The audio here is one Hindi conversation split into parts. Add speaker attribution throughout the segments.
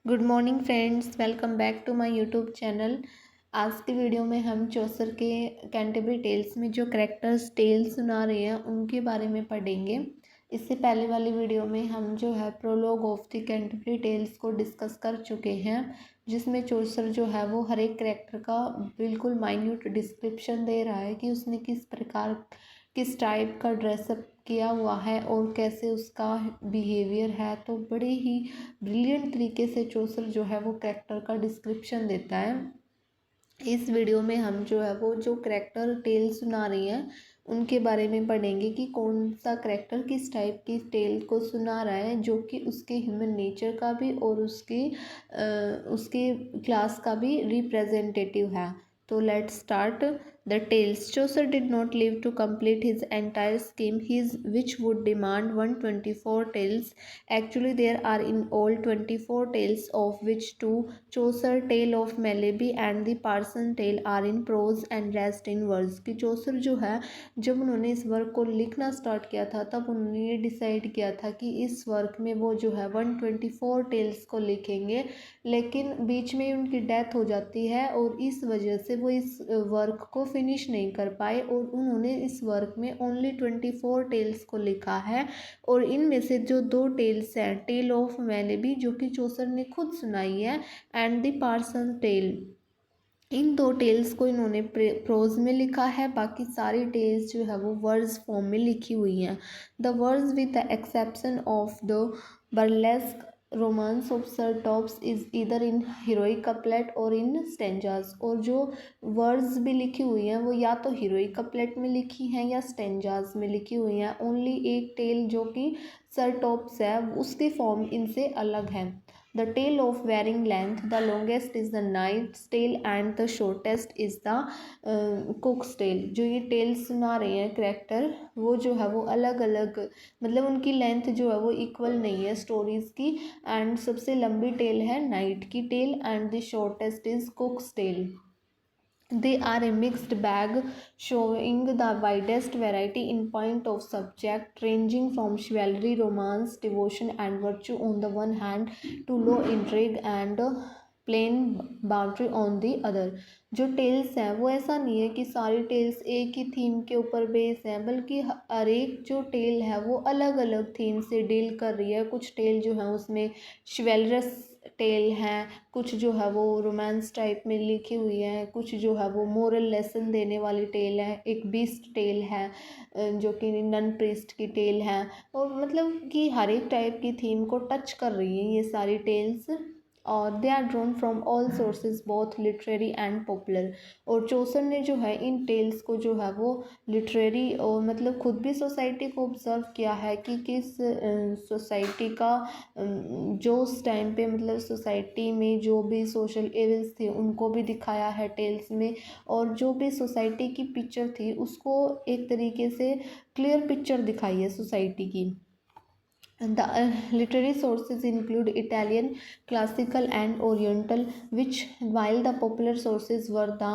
Speaker 1: Good morning friends, welcome back to my YouTube channel. आज की वीडियो में हम चौसर के कैंटरबरी टेल्स में जो करेक्टर्स टेल सुना रहे हैं उनके बारे में पढ़ेंगे। इससे पहले वाली वीडियो में हम जो है prologue of the Canterbury Tales को डिस्कस कर चुके हैं, जिसमें चौसर जो है वो हर एक करेक्टर का बिल्कुल माइन्यूट डिस्क्रिप्शन दे रहा है कि उसने किस प्रकार किस टाइप का ड्रेसअप किया हुआ है और कैसे उसका बिहेवियर है। तो बड़े ही ब्रिलियंट तरीके से चौसर जो है वो कैरेक्टर का डिस्क्रिप्शन देता है। इस वीडियो में हम जो है वो जो करेक्टर टेल सुना रही हैं उनके बारे में पढ़ेंगे कि कौन सा करेक्टर किस टाइप की टेल को सुना रहा है, जो कि उसके ह्यूमन नेचर का भी और उसके क्लास का भी रिप्रेजेंटेटिव है। तो let's start the tales. Chaucer did not live to complete his entire scheme, which would demand 124 tales. Actually, there are in all 24 tales, of which two, Chaucer tale of Meleby and the Parson tale, are in prose and rest in verse। कि चौसर जो है जब उन्होंने इस वर्क को लिखना स्टार्ट किया था तब उन्होंने ये डिसाइड किया था कि इस वर्क में वो जो है 124 टेल्स को लिखेंगे, लेकिन बीच में उनकी डेथ हो जाती है और इस वजह से वो इस वर्क को फिनिश नहीं कर पाए और उन्होंने इस वर्क में ओनली 24 टेल्स को लिखा है। और इनमें से जो दो टेल्स हैं, टेल ऑफ मेलेबी जो कि चौसर ने खुद सुनाई है एंड द पार्सन टेल, इन दो टेल्स को इन्होंने प्रोज में लिखा है। बाकी सारी टेल्स जो है वो वर्ड्स फॉर्म में लिखी हुई हैं। The words with the exception of the burlesque romance of sir tops is इधर इन हीरोइक कपलेट और इन स्टेंजास। और जो वर्ड्स भी लिखी हुई हैं वो या तो हीरोइक कपलेट में लिखी हैं या स्टेंजास में लिखी हुई हैं। ओनली एक टेल जो कि सर टॉप्स है उसकी फॉर्म इनसे अलग है। The tale of varying length, the longest is the knight's tale and the shortest is the cook's tale। जो ये टेल सुना रहे हैं करेक्टर वो जो है वो अलग अलग, मतलब उनकी लेंथ जो है वो इक्वल नहीं है स्टोरीज़ की। एंड सबसे लंबी टेल है नाइट की tale and the shortest is cook's tale। They are a mixed bag, showing the widest variety in point of subject, ranging from chivalry, romance, devotion, and virtue on the one hand to low intrigue and plain boundary on the other। जो टेल्स हैं वो ऐसा नहीं है कि सारी टेल्स एक ही थीम के ऊपर बेस हैं, बल्कि हर एक जो टेल है वो अलग अलग थीम से डील कर रही है। कुछ टेल जो है उसमें शिवेलरस टेल हैं, कुछ जो है वो रोमांस टाइप में लिखी हुई है, कुछ जो है वो मोरल लेसन देने वाली टेल है, एक बीस्ट टेल है जो कि नन प्रीस्ट की टेल है। और मतलब कि हर एक टाइप की थीम को टच कर रही हैं ये सारी टेल्स। और they are drawn from all sources both literary and popular. और चौसर ने जो है इन टेल्स को जो है वो लिटरेरी और मतलब खुद भी सोसाइटी को ऑब्जर्व किया है कि किस सोसाइटी का जो उस टाइम पे मतलब सोसाइटी में जो भी सोशल एविल्स थे उनको भी दिखाया है टेल्स में। और जो भी सोसाइटी की पिक्चर थी उसको एक तरीके से क्लियर पिक्चर दिखाई है सोसाइटी की। The literary sources include Italian, classical, and Oriental, which, while the popular sources were the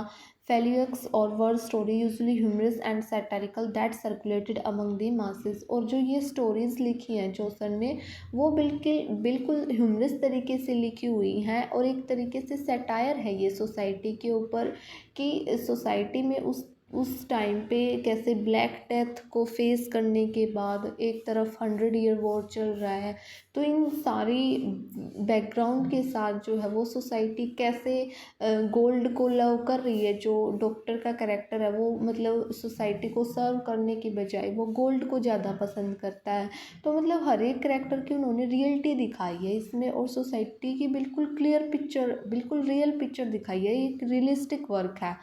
Speaker 1: Feliux or word story, usually humorous and satirical, that circulated among the masses। और जो ये स्टोरीज़ लिखी हैं चौसर ने वो बिल्कुल बिल्कुल ह्यूमरस तरीके से लिखी हुई हैं और एक तरीके से सटायर है ये सोसाइटी के ऊपर कि सोसाइटी में उस टाइम पे कैसे ब्लैक डेथ को फेस करने के बाद एक तरफ 100 ईयर वॉर चल रहा है। तो इन सारी बैकग्राउंड के साथ जो है वो सोसाइटी कैसे गोल्ड को लव कर रही है। जो डॉक्टर का कैरेक्टर है वो मतलब सोसाइटी को सर्व करने की बजाय वो गोल्ड को ज़्यादा पसंद करता है। तो मतलब हर एक कैरेक्टर की उन्होंने रियलिटी दिखाई है इसमें और सोसाइटी की बिल्कुल क्लियर पिक्चर, बिल्कुल रियल पिक्चर दिखाई है। एक रियलिस्टिक वर्क है।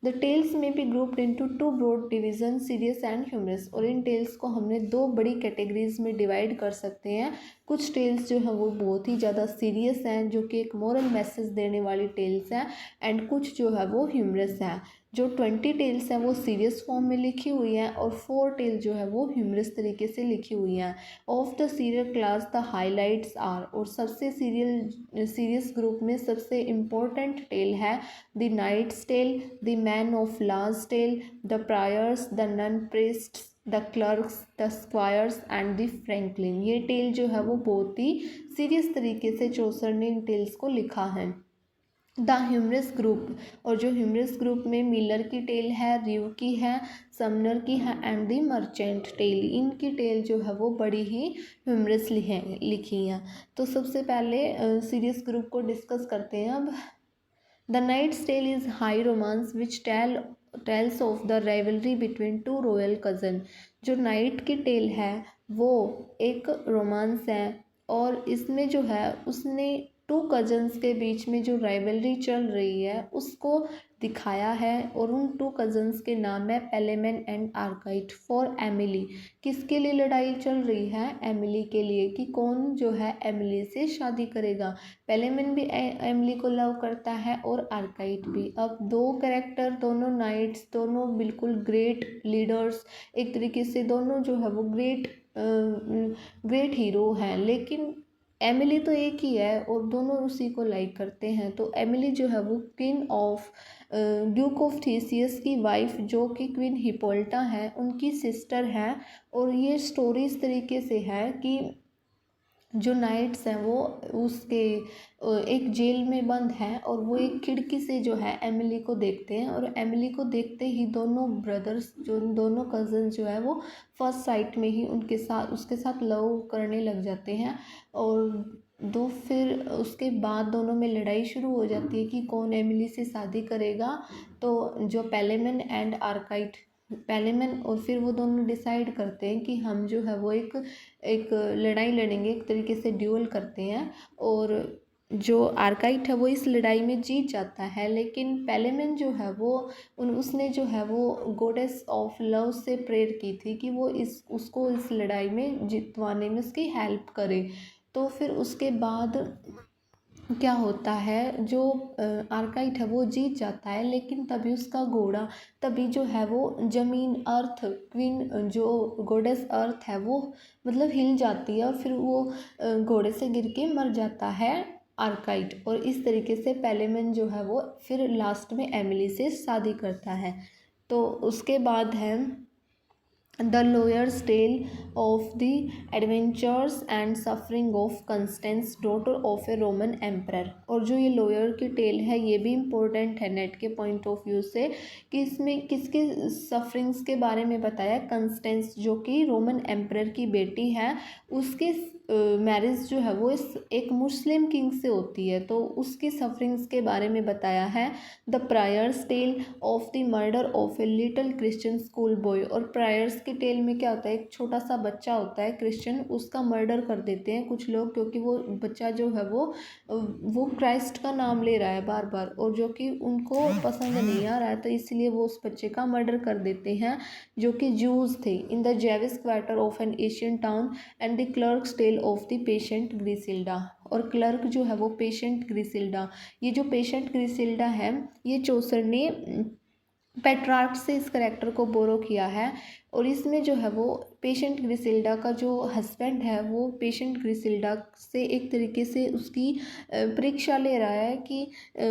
Speaker 1: द टेल्स में be grouped into two broad division, serious and humorous. और इन टेल्स को हमने दो बड़ी कैटेगरीज में डिवाइड कर सकते हैं। कुछ टेल्स जो हैं वो बहुत ही ज़्यादा सीरियस हैं जो कि एक मोरल मैसेज देने वाली टेल्स हैं, एंड कुछ जो है वो ह्यूमरस हैं। जो 20 टेल्स हैं वो सीरियस फॉर्म में लिखी हुई हैं और 4 टेल जो है वो ह्यूमरस तरीके से लिखी हुई हैं। Of the serial class the highlights are, और सबसे सीरियस ग्रुप में सबसे इम्पोर्टेंट टेल है The Knight's Tale, The Man of Law's Tale, The Priors, The Nun Priests, the clerks, the squares and the Franklin. ये टेल जो है वो बहुत ही सीरियस तरीके से चौसर ने इन टेल्स को लिखा है। द ह्यूमरस ग्रुप, और जो ह्यूमरस ग्रुप में मिलर की टेल है, रिव की है, समनर की है एंड द मर्चेंट टेल, इनकी टेल जो है वो बड़ी ही ह्यूमरस लिखी हैं। तो सबसे पहले सीरियस ग्रुप को डिस्कस करते हैं अब। The Knight's tale is high romance which tells of the rivalry between two royal cousin. जो नाइट की टेल है वो एक रोमांस है, और इसमें जो है उसने टू कज़न्स के बीच में जो राइवलरी चल रही है उसको दिखाया है, और उन टू कज़न्स के नाम है पेलेमेन एंड आर्काइट। फॉर एमिली, किसके लिए लड़ाई चल रही है? एमिली के लिए, कि कौन जो है एमिली से शादी करेगा। पेलेमेन भी एमिली को लव करता है और आर्काइट भी। अब दो कैरेक्टर, दोनों नाइट्स, दोनों बिल्कुल ग्रेट लीडर्स, एक तरीके से दोनों जो है वो ग्रेट हीरो हैं, लेकिन एमिली तो एक ही है और दोनों उसी को लाइक करते हैं। तो एमिली जो है वो queen of Duke of Theseus की वाइफ, जो कि क्वीन हिपोल्टा है, उनकी सिस्टर है। और ये स्टोरी इस तरीके से है कि जो नाइट्स हैं वो उसके एक जेल में बंद हैं, और वो एक खिड़की से जो है एमिली को देखते हैं, और एमिली को देखते ही दोनों ब्रदर्स, जो दोनों कज़न जो है वो फर्स्ट साइट में ही उसके साथ लव करने लग जाते हैं। और फिर उसके बाद दोनों में लड़ाई शुरू हो जाती है कि कौन एमिली से शादी करेगा। तो जो पेलेमन एंड आर्काइट, पेलेमन और फिर वो दोनों डिसाइड करते हैं कि हम जो है वो एक लड़ाई लड़ेंगे, एक तरीके से ड्यूल करते हैं। और जो आर्काइट है वो इस लड़ाई में जीत जाता है, लेकिन पेलेमन जो है वो उसने जो है वो गॉडेस ऑफ लव से प्रेयर की थी कि वो उसको इस लड़ाई में जितवाने में उसकी हेल्प करे। तो फिर उसके बाद क्या होता है, जो आर्काइट है वो जीत जाता है, लेकिन तभी जो है वो ज़मीन, अर्थ, क्वीन जो गॉडेस अर्थ है वो मतलब हिल जाती है, और फिर वो घोड़े से गिर के मर जाता है आर्काइट। और इस तरीके से पेलेमन जो है वो फिर लास्ट में एमिली से शादी करता है। तो उसके बाद है the lawyer's tale of the adventures and suffering of Constance, daughter of a Roman emperor. और जो ये लॉयर की टेल है ये भी इम्पोर्टेंट है नेट के पॉइंट ऑफ व्यू से, कि इसमें किसके सफरिंग्स के बारे में बताया। कंस्टेंस जो कि रोमन एम्परर की बेटी है, उसके मैरिज जो है वो एक मुस्लिम किंग से होती है, तो उसकी सफरिंग्स के बारे में बताया है। The Prioress's tale of the murder of a little Christian school boy. और प्रायर्स की टेल में क्या होता है, एक छोटा सा बच्चा होता है क्रिश्चियन, उसका मर्डर कर देते हैं कुछ लोग, क्योंकि वो बच्चा जो है वो क्राइस्ट का नाम ले रहा है बार बार, और जो कि उनको पसंद नहीं आ रहा है, तो इसलिए वो उस बच्चे का मर्डर कर देते हैं, जो कि जूस थे। In the Jewish quarter of an Asian town and the clerk's tale of the patient Griselda. और क्लर्क जो है वो पेशेंट ग्रिसिल्डा, ये जो पेशेंट ग्रिसिल्डा है ये चौसर ने पेट्रार्क से इस करेक्टर को बोरो किया है। और इसमें जो है वो पेशेंट ग्रिसिल्डा का जो हस्बैंड है वो पेशेंट ग्रिसिल्डा से एक तरीके से उसकी परीक्षा ले रहा है कि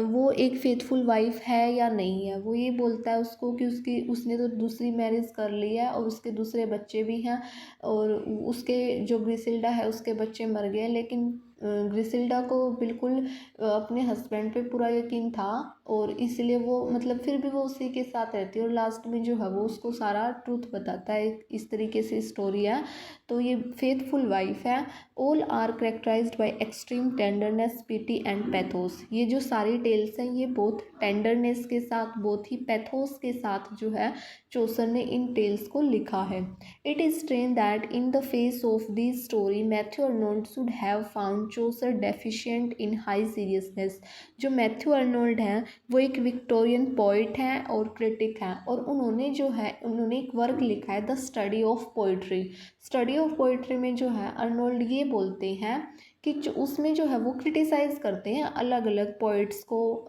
Speaker 1: वो एक फेथफुल वाइफ है या नहीं है। वो ये बोलता है उसको कि उसने तो दूसरी मैरिज कर ली है और उसके दूसरे बच्चे भी हैं, और उसके जो ग्रिसिल्डा है उसके बच्चे मर गए, लेकिन ग्रिसिल्डा को बिल्कुल अपने हस्बैंड पे पूरा यकीन था, और इसलिए वो मतलब फिर भी वो उसी के साथ रहती है, और लास्ट में जो है वो उसको सारा ट्रूथ बताता है। इस तरीके से स्टोरी है। तो ये फेथफुल वाइफ है। All are characterized by extreme tenderness, pity and pathos. ये जो सारी टेल्स हैं ये बहुत टेंडरनेस के साथ, बहुत ही पैथोस के साथ जो है चौसर ने इन टेल्स को लिखा है। It is strange that in the face of this story Matthew Arnold should have found Chaucer deficient in high seriousness. जो मैथ्यू अर्नोल्ड हैं वो एक विक्टोरियन पोइट हैं और क्रिटिक हैं, और उन्होंने एक वर्क लिखा है the study of poetry. Study of poetry में जो है अर्नोल्ड ये बोलते हैं कि उसमें जो है वो क्रिटिसाइज़ करते हैं अलग अलग पोइट्स को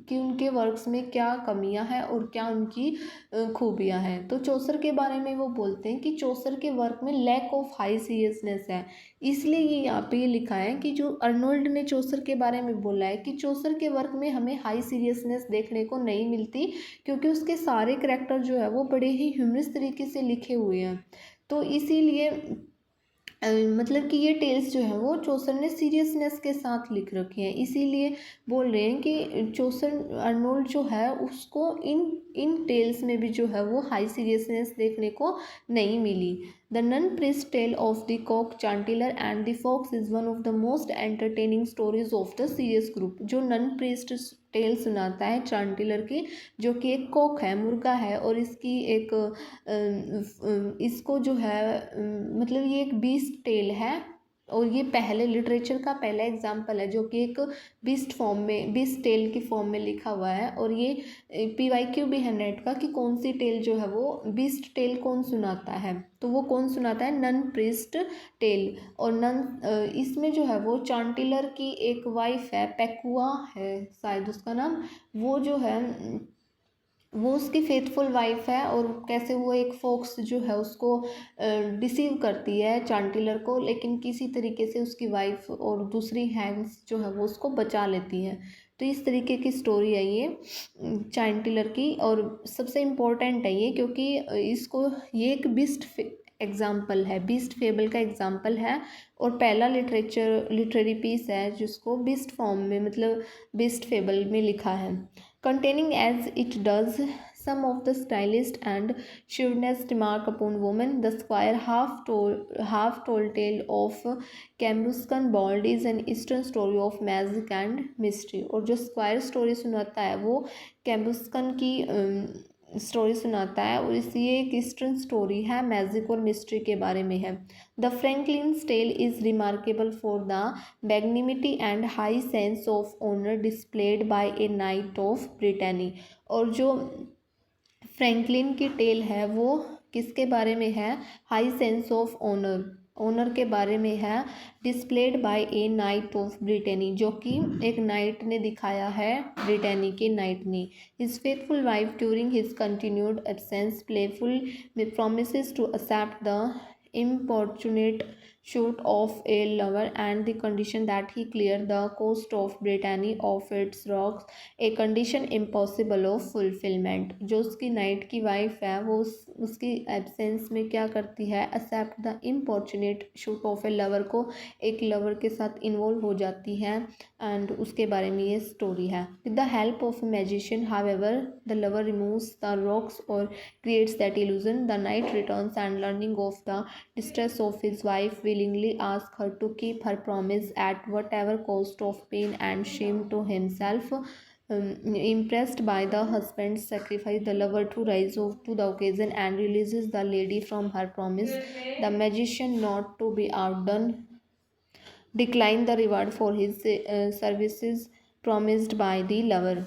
Speaker 1: कि उनके वर्क्स में क्या कमियां हैं और क्या उनकी खूबियां हैं। तो चौसर के बारे में वो बोलते हैं कि चौसर के वर्क में लैक ऑफ हाई सीरियसनेस है। इसलिए ये यहाँ पे ये लिखा है कि जो अर्नोल्ड ने चौसर के बारे में बोला है कि चौसर के वर्क में हमें हाई सीरियसनेस देखने को नहीं मिलती, क्योंकि उसके सारे करैक्टर जो है वो बड़े ही ह्यूमरस तरीके से लिखे हुए हैं। तो इसीलिए मतलब कि ये टेल्स जो है वो चौसर ने सीरियसनेस के साथ लिख रखे हैं। इसीलिए बोल रहे हैं कि चौसर अर्नोल्ड जो है उसको इन इन टेल्स में भी जो है वो हाई सीरियसनेस देखने को नहीं मिली। The nun priest tale of the cock Chanticleer and the fox is one of the most entertaining stories of the serious group. जो नन प्रिस्ट टेल सुनाता है चांटिलर की, जो कि एक कॉक है, मुर्गा है, और इसकी एक इसको जो है मतलब ये एक बीस्ट टेल है, और ये पहले लिटरेचर का पहला एग्जाम्पल है जो कि एक बीस्ट फॉर्म में, बीस्ट टेल की फॉर्म में लिखा हुआ है। और ये PYQ भी है नेट का कि कौन सी टेल जो है वो बीस्ट टेल कौन सुनाता है। तो वो कौन सुनाता है? Nun priest tale. और इसमें जो है वो चांटिलर की एक वाइफ है, पेकुआ है शायद उसका नाम, वो जो है वो उसकी फेथफुल वाइफ है। और कैसे वो एक फॉक्स जो है उसको डिसीव करती है चांटिलर को, लेकिन किसी तरीके से उसकी वाइफ और दूसरी हैंड्स जो है वो उसको बचा लेती हैं। तो इस तरीके की स्टोरी है ये चांटिलर की, और सबसे इम्पोर्टेंट है ये क्योंकि इसको ये एक बीस्ट एग्जाम्पल है, बीस्ट फेबल का एग्जाम्पल है, और पहला लिटरेरी पीस है जिसको बीस्ट फॉर्म में मतलब बीस्ट फेबल में लिखा है। Containing as it does some of the stylist and shrewdness remark upon woman, the squire half told tale of Cambuscan Bald is an eastern story of magic and mystery। और जो स्क्वायर स्टोरी सुनाता है वो कैम्बुस्कन की स्टोरी सुनाता है, और इसी एक ईस्टर्न स्टोरी है, मैजिक और मिस्ट्री के बारे में है। The Franklin's tale is remarkable for the magnanimity and high sense of honour displayed by a knight of Brittany. और जो फ्रैंकलिन की टेल है वो किसके बारे में है? हाई सेंस ऑफ ऑनर के बारे में है, displayed by a knight of Brittany, जो कि एक नाइट ने दिखाया है, ब्रिटेनी के नाइट ने। His faithful wife during his continued absence playful में promises to accept the importunate suit of a lover and the condition that he clear the coast of Brittany of its rocks, a condition impossible of fulfillment। जो उसकी नाइट की वाइफ है वो उसकी एब्सेंस में क्या करती है? Accept the importunate suit of a lover को एक लवर के साथ इन्वॉल्व हो जाती है, एंड उसके बारे में ये स्टोरी है। With the help of magician however the lover removes the rocks और creates that illusion, the knight returns and learning of the distress of his wife willingly asks her to keep her promise at whatever cost of pain and shame to himself। Impressed by the husband's sacrifice, the lover to rise to the occasion and releases the lady from her promise। The magician, not to be outdone, declined the reward for his services promised by the lover।